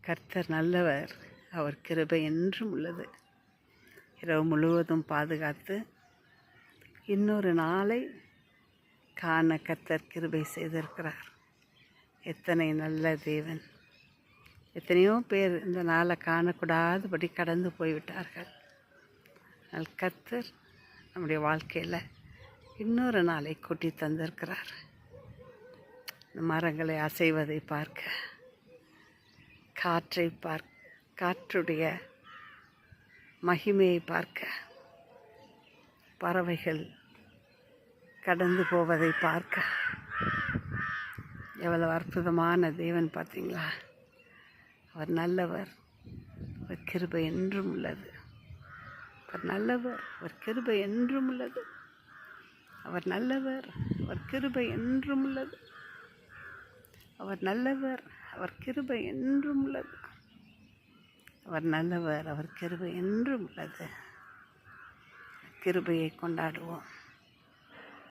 கர்த்தர் நல்லவர், அவர் கிருபை என்றும் உள்ளது. இரவு முழுவதும் பாதுகாத்து இன்னொரு நாளை காண கர்த்தர் கிருபை செய்திருக்கிறார். எத்தனை நல்ல தேவன்! எத்தனையோ பேர் இந்த நாளை காணக்கூடாதபடி கடந்து போய்விட்டார்கள். ஆனால் கர்த்தர் நம்முடைய வாழ்க்கையில் இன்னொரு நாளை கூட்டி தந்திருக்கிறார். இந்த மரங்களை அசைவதை பார்க்க, காற்றை காற்றுடைய மகிமையை பார்க்க, பறவைகள் கடந்து போவதை பார்க்க, எவ்வளவு அற்புதமான தேவன் பார்த்தீங்களா? அவர் நல்லவர், அவர் கிருபை என்றும் உள்ளது. அவர் நல்லவர், அவர் கிருபை என்றும் உள்ளது. அவர் நல்லவர், அவர் கிருபை என்றும் உள்ளது. அவர் நல்லவர், அவர் கிருபை என்றும் உள்ளது. அவர் நல்லவர், அவர் கிருபை என்றும் உள்ளது. கிருபையை கொண்டாடுவோம்.